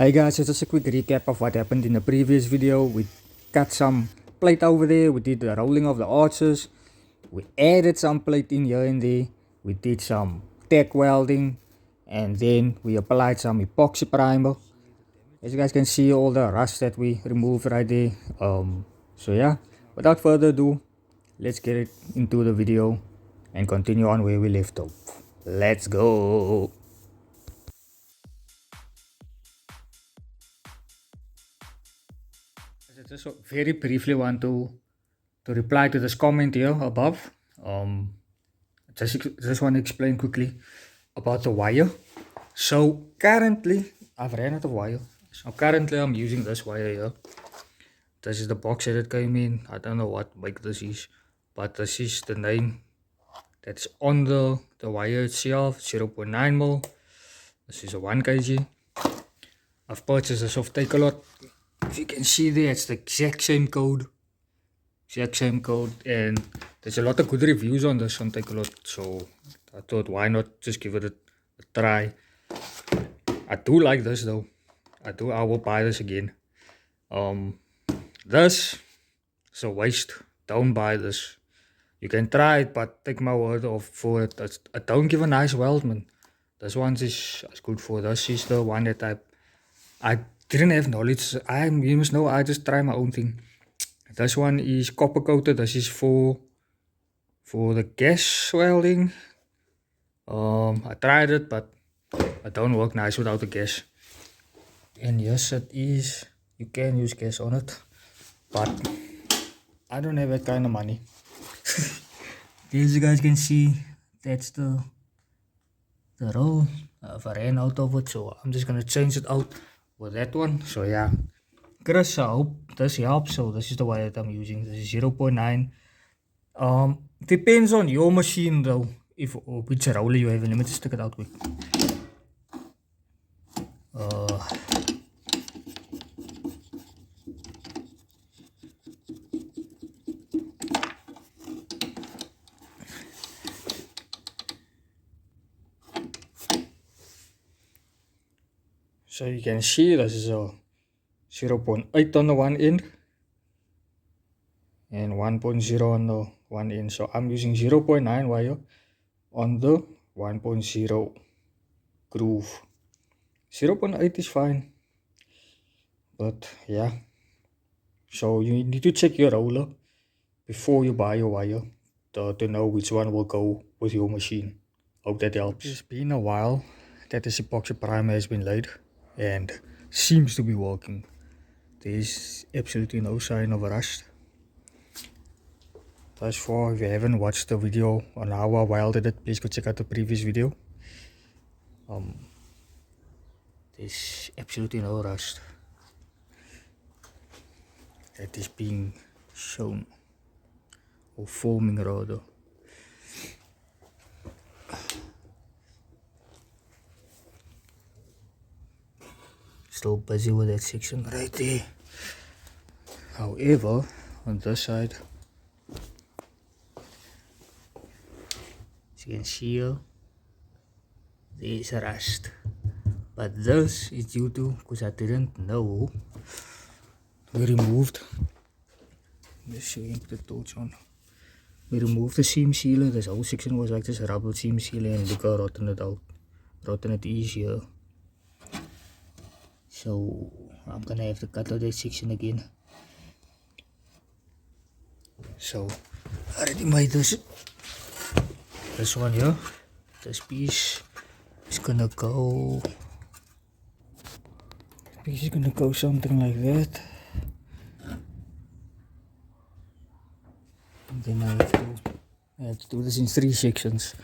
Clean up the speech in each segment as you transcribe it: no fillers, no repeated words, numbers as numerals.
Hey guys, so just a quick recap of what happened in the previous video. We cut some plate over there, we did the rolling of the arches, we added some plate in here and there, we did some tack welding, and then we applied some epoxy primer. As you guys can see, all the rust that we removed right there. So yeah, without further ado, let's get it into the video and continue on where we left off. Let's go. I just very briefly want to reply to this comment here above. Just want to explain quickly about the wire. So currently I've ran out of wire. So currently I'm using this wire here. This is the box that it came in. I don't know what make this is, but this is the name that's on the wire itself. 0.9 mil. This is a 1 kg. I've purchased this off Takealot. If you can see there, it's the exact same code. And there's a lot of good reviews on this on Takealot, so I thought why not just give it a try. I do like this though. I will buy this again. This is a waste. Don't buy this. You can try it, but take my word off for it. I don't give a nice weld, man. This one is good for. This is the one that I didn't have knowledge. You must know, I just try my own thing. This one is copper coated. This is for the gas welding. I tried it, but it don't work nice without the gas. And yes, it is. You can use gas on it, but I don't have that kind of money. As you guys can see, that's the roll. If I ran out of it, so I'm just gonna change it out with that one. So yeah, Chris, I hope this helps. So this is the wire that I'm using. This is 0.9. Depends on your machine though, if or which roller you have. Let me just stick it out quick. So you can see this is a 0.8 on the one end and 1.0 on the one end. So I'm using 0.9 wire on the 1.0 groove. 0.8 is fine, but yeah. So you need to check your roller before you buy your wire to know which one will go with your machine. Hope that helps. It's been a while that this epoxy primer has been laid and seems to be working. There's absolutely no sign of rust. Thus far, if you haven't watched the video on how I welded it, please go check out the previous video. There's absolutely no rust that is being shown, or forming rather. Still busy with that section right there. However, on this side, as you can see here, there's a rust. But this is due to, because I didn't know, we removed, let's show you, put the torch on. We removed the seam sealer. This whole section was like this rubber seam sealer, and look how rotten it out. Rotten it is here. So I'm gonna have to cut out that section again. So I already made this one here. This piece is gonna go. This is gonna go something like that. And then I have to do this in 3 sections.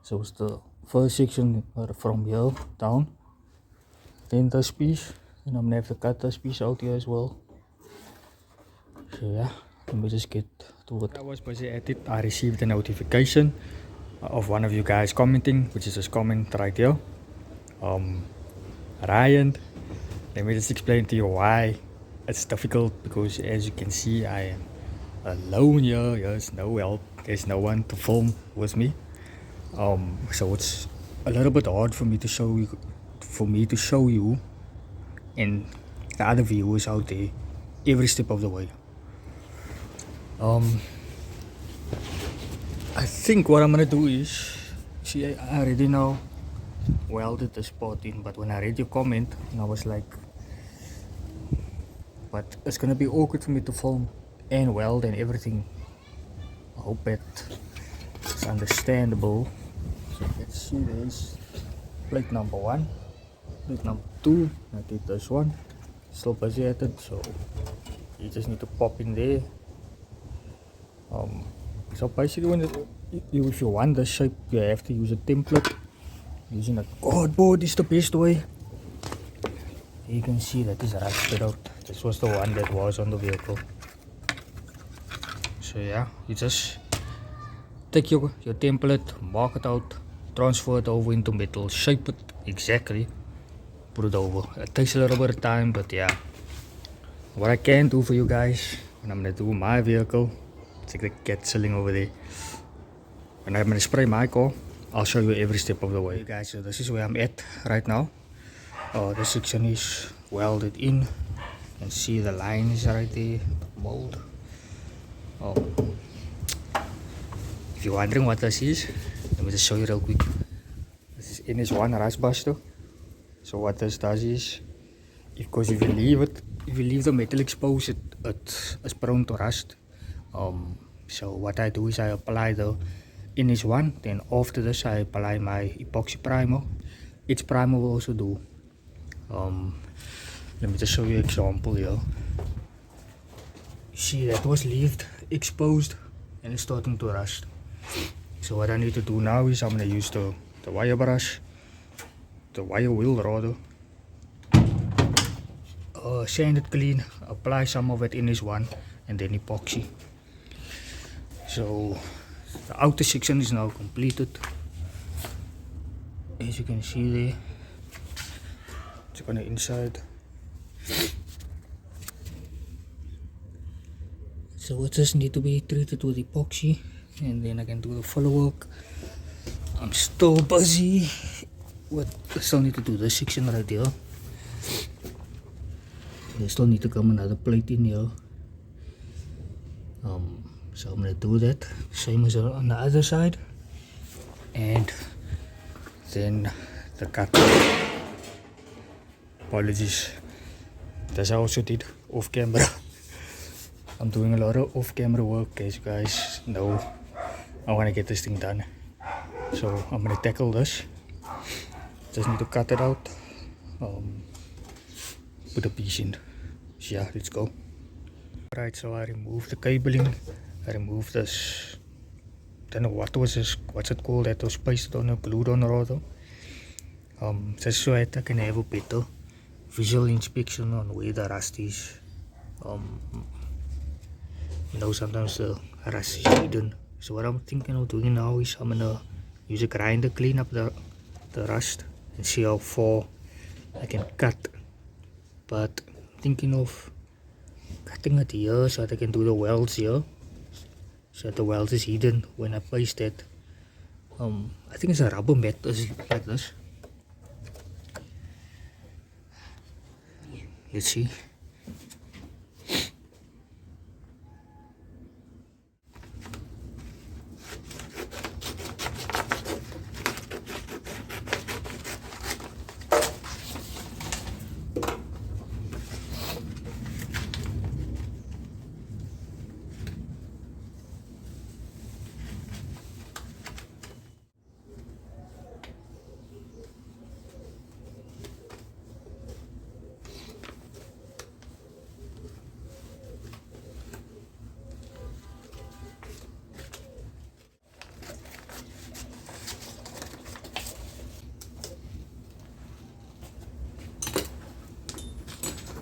So it's the first section from here down, then this piece, and I'm gonna have to cut this piece out here as well. So yeah, let me just get to it. I was busy at it. I received a notification of one of you guys commenting, which is this comment right here. Ryan, let me just explain to you why it's difficult, because as you can see, I am alone here. There's no help, there's no one to film with me. So it's a little bit hard for me to show you and the other viewers out there every step of the way. I think what I'm gonna do is, see, I already know welded the spot in, but when I read your comment, and I was like, but it's gonna be awkward for me to film and weld and everything. I hope it's understandable. So let's see, there's plate number 1, plate number 2, I did this one, still busy at it, so you just need to pop in there. So basically when if you want the shape, you have to use a template. Using a cardboard is the best way. You can see that is rusted out. This was the one that was on the vehicle. So yeah, you just take your template, mark it out, transfer it over into metal, shape it exactly, put it over. It takes a little bit of time, but yeah. What I can do for you guys when I'm gonna do my vehicle, it's like the cat chilling over there. When I'm gonna spray my car, I'll show you every step of the way. Okay guys, so this is where I'm at right now. This section is welded in. You can see the line is right there, mold. If you're wondering what this is, let me just show you real quick. This is NS1 rust buster. So what this does is, because if you leave the metal exposed, it's prone to rust. So what I do is I apply the NS1, then after this I apply my epoxy primer. Each primer will also do. Let me just show you an example here. See, that was left exposed and it's starting to rust. So what I need to do now is I'm going to use the wire brush, the wire wheel rather, sand it clean, apply some of it NS1 and then epoxy. So the outer section is now completed. As you can see there, check on the inside. So it just need to be treated with epoxy and then I can do the follow work. I'm still busy I still need to do this section right here. I still need to come another plate in here. So I'm gonna do that same as on the other side, and then the cut. Apologies, this I also did off camera. I'm doing a lot of off camera work, as you guys know. I want to get this thing done, so I'm gonna tackle this. Just need to cut it out, put a piece in. So yeah, let's go. Right, so I removed the cabling. I removed this, don't know what was this, what's it called, that was pasted on or glued on rather. Just so that I can have a better visual inspection on where the rust is. You know, sometimes the rust is hidden. So what I'm thinking of doing now is I'm gonna use a grinder, clean up the rust and see how far I can cut. But I'm thinking of cutting it here so that I can do the welds here, so that the weld is hidden when I paste it. I think it's a rubber mat like this. Let's see.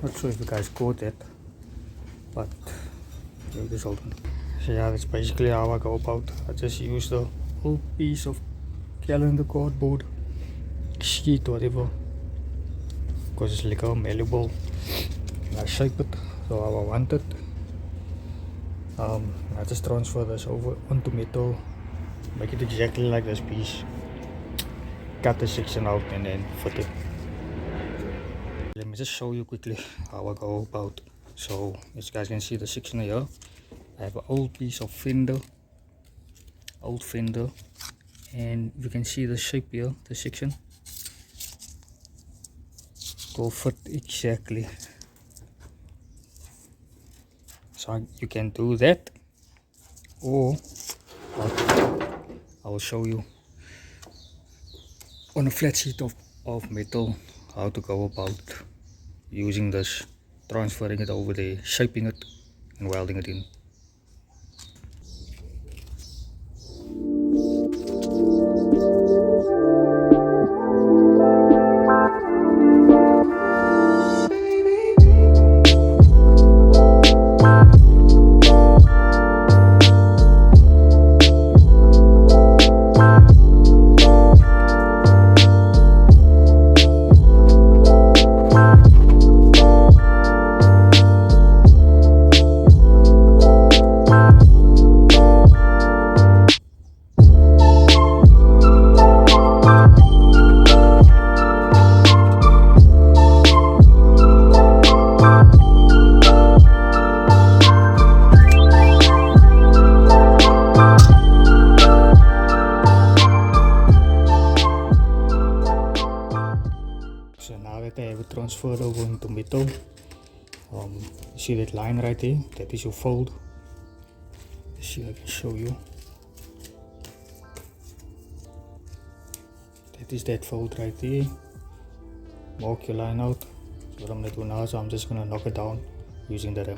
Not sure if you guys caught that, but yeah, this old one. So yeah, that's basically how I go about. I just use the whole piece of calendar cardboard, sheet, whatever, because it's like a malleable. And I shape it so how I want it. I just transfer this over onto metal, make it exactly like this piece, cut the section out and then fit it. Let me just show you quickly how I go about. So as you guys can see the section here, I have an old piece of fender, and you can see the shape here, the section will fit exactly. So you can do that, or I will show you on a flat sheet of metal how to go about using this, transferring it over there, shaping it and welding it in. So now that I have it transferred over into metal, you see that line right there, that is your fold. See, I can show you. That is that fold right there. Mark your line out. So what I'm going to do now is I'm just going to knock it down using the rim.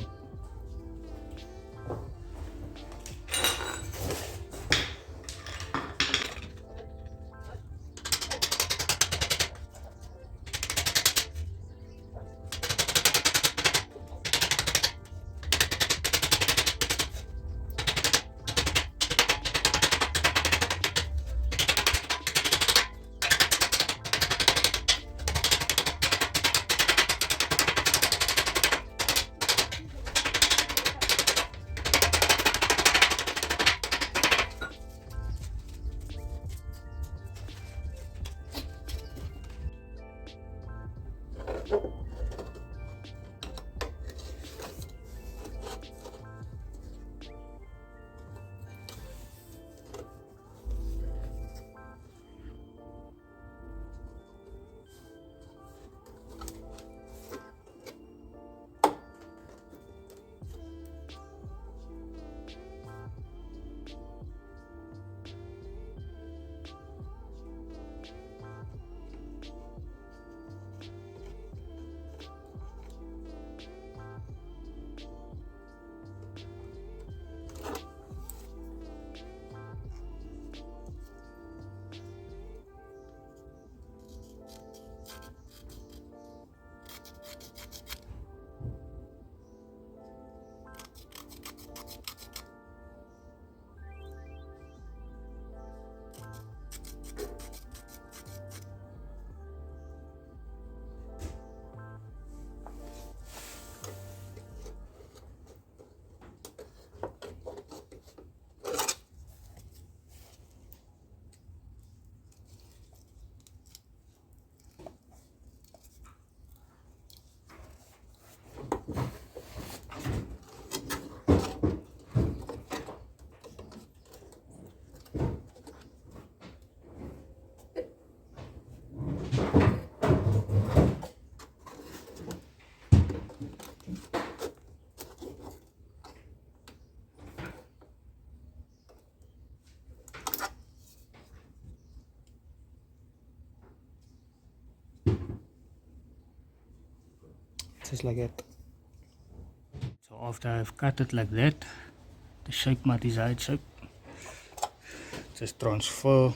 Just like that. So after I've cut it like that, the shape, my desired shape, just transfer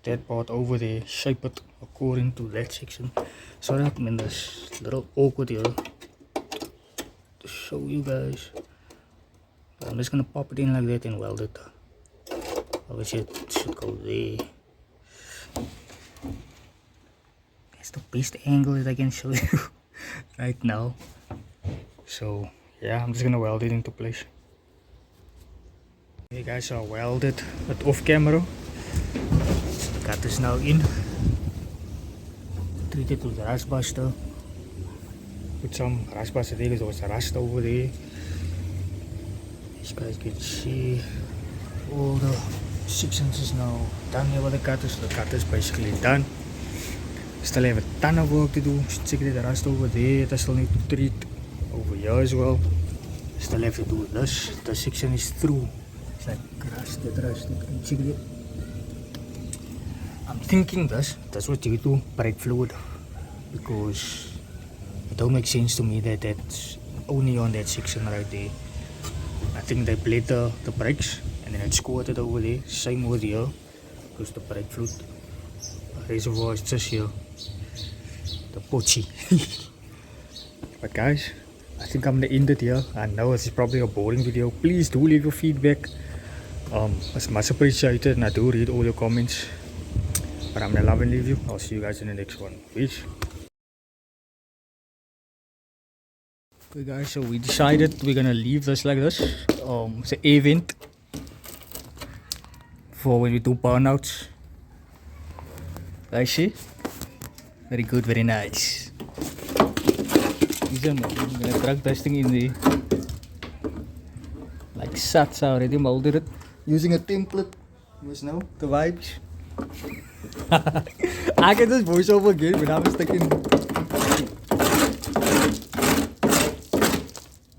that part over there, shape it according to that section. Sorry, I'm in this little awkward here to show you guys. But I'm just gonna pop it in like that and weld it. Obviously it should go there. That's the best angle that I can show you right now. So yeah, I'm just gonna weld it into place. Hey guys, so I welded it off camera. Got this now in. Treat it with rust buster. put some rust bars there because there was rust over there. These guys can see all the sections is now done here with the cutters. The cutters basically done. Still have a ton of work to do. Check the rust over there. I still need to treat over here as well. Still have to do this. The section is through. It's like rusted. Check it. I'm thinking that's what due to brake fluid, because it don't make sense to me that that's only on that section right there. I think they bled the brakes and then it squirted over there. Same over here, because the brake fluid reservoir is just here. The pochi. But guys, I think I'm gonna end it here. I know this is probably a boring video. Please do leave your feedback. It's much appreciated and I do read all your comments. But I'm gonna love and leave you. I'll see you guys in the next one. Peace. Okay guys, so we decided we're gonna leave this like this. It's an air vent for when we do burnouts. Guys, see? Very good, very nice. I'm gonna drag this thing in there. Like sats, I already molded it using a template. You must know the vibes. I can just voice over again when I was thinking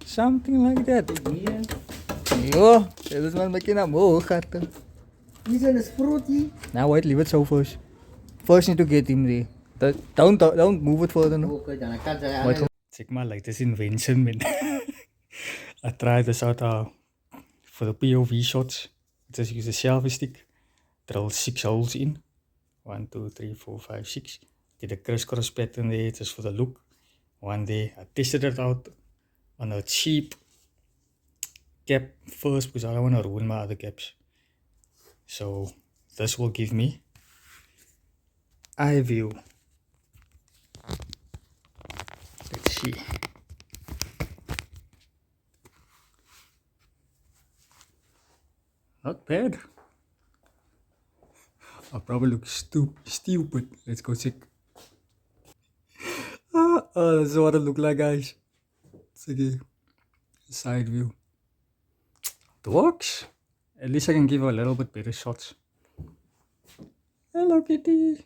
something like that. Yo, dit is maar making up more gaten. He's in a sprootie. Now wait, leave it so first. First need to get him there. Don't move it further now. Okay, dan kan saya. Check my latest invention, man. I tried this out for the POV shots. Just use a selfie stick, drill 6 holes in. 1, 2, 3, 4, 5, 6. Get a crisscross pattern there just for the look. One day I tested it out on a cheap cap first because I don't want to ruin my other caps. So this will give me eye view. Let's see. Not bad. I'll probably look stupid. Let's go check. This is what it look like, guys. It's okay. Side view. It works. At least I can give a little bit better shots. Hello, kitty.